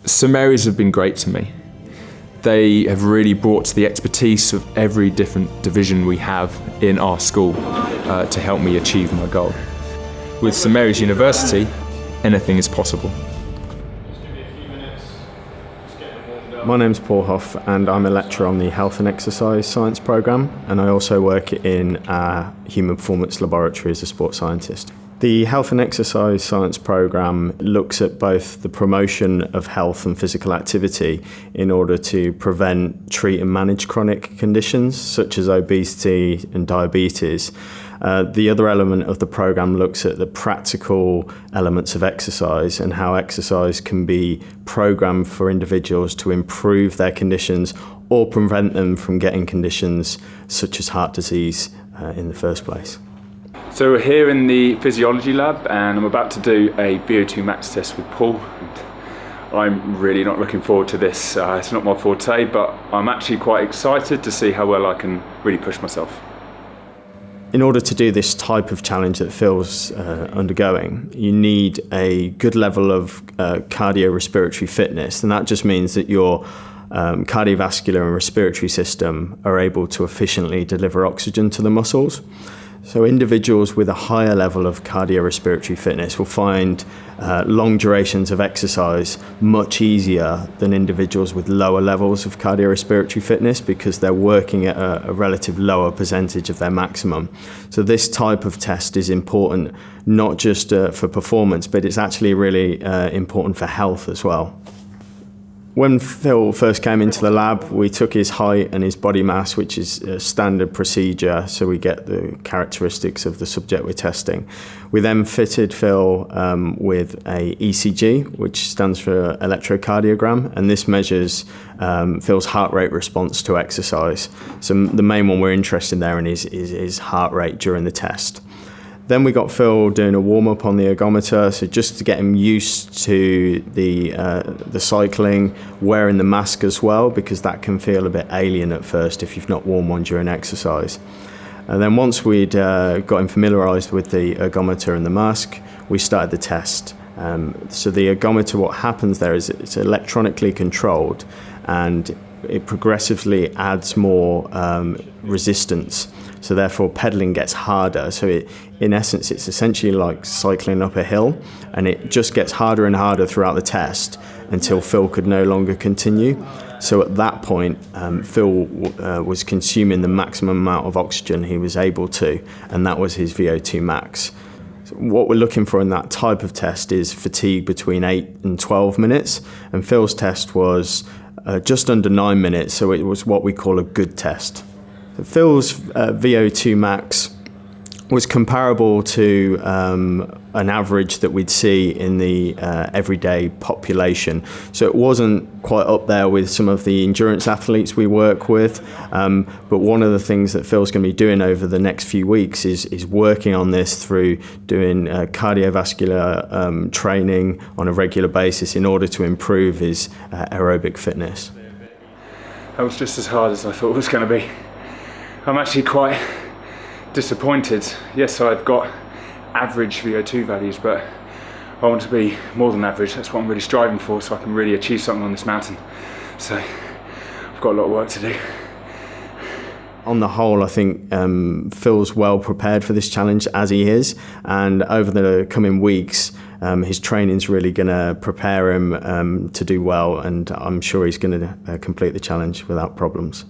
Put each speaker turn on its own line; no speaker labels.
Some areas have been great to me. They have really brought the expertise of every different division we have in our school to help me achieve my goal. With St Mary's University, anything is possible.
My name's Paul Huff and I'm a lecturer on the Health and Exercise Science programme, and I also work in our Human Performance Laboratory as a sports scientist. The Health and Exercise Science programme looks at both the promotion of health and physical activity in order to prevent, treat and manage chronic conditions such as obesity and diabetes. The other element of the programme looks at the practical elements of exercise and how exercise can be programmed for individuals to improve their conditions or prevent them from getting conditions such as heart disease in the first place.
So we're here in the physiology lab and I'm about to do a VO2 max test with Paul. I'm really not looking forward to this. It's not my forte, but I'm actually quite excited to see how well I can really push myself.
In order to do this type of challenge that Phil's undergoing, you need a good level of cardiorespiratory fitness, and that just means that your cardiovascular and respiratory system are able to efficiently deliver oxygen to the muscles. So individuals with a higher level of cardiorespiratory fitness will find long durations of exercise much easier than individuals with lower levels of cardiorespiratory fitness because they're working at a relative lower percentage of their maximum. So this type of test is important not just for performance, but it's actually really important for health as well. When Phil first came into the lab, we took his height and his body mass, which is a standard procedure, so we get the characteristics of the subject we're testing. We then fitted Phil with a ECG, which stands for electrocardiogram, and this measures Phil's heart rate response to exercise. So the main one we're interested in is his heart rate during the test. Then we got Phil doing a warm-up on the ergometer, so just to get him used to the cycling, wearing the mask as well, because that can feel a bit alien at first if you've not worn one during exercise. And then once we'd got him familiarised with the ergometer and the mask, we started the test. So the ergometer, what happens there is it's electronically controlled and it progressively adds more resistance. So therefore pedalling gets harder. So in essence, it's essentially like cycling up a hill, and it just gets harder and harder throughout the test until Phil could no longer continue. So at that point, Phil was consuming the maximum amount of oxygen he was able to, and that was his VO2 max. So what we're looking for in that type of test is fatigue between 8 and 12 minutes, and Phil's test was just under 9 minutes, so it was what we call a good test. Phil's VO2 max was comparable to an average that we'd see in the everyday population. So it wasn't quite up there with some of the endurance athletes we work with, but one of the things that Phil's going to be doing over the next few weeks is working on this through doing cardiovascular training on a regular basis in order to improve his aerobic fitness.
That was just as hard as I thought it was going to be. I'm actually quite disappointed. Yes, I've got average VO2 values, but I want to be more than average. That's what I'm really striving for, so I can really achieve something on this mountain. So I've got a lot of work to do.
On the whole, I think Phil's well prepared for this challenge, as he is, and over the coming weeks, his training's really going to prepare him to do well, and I'm sure he's going to complete the challenge without problems.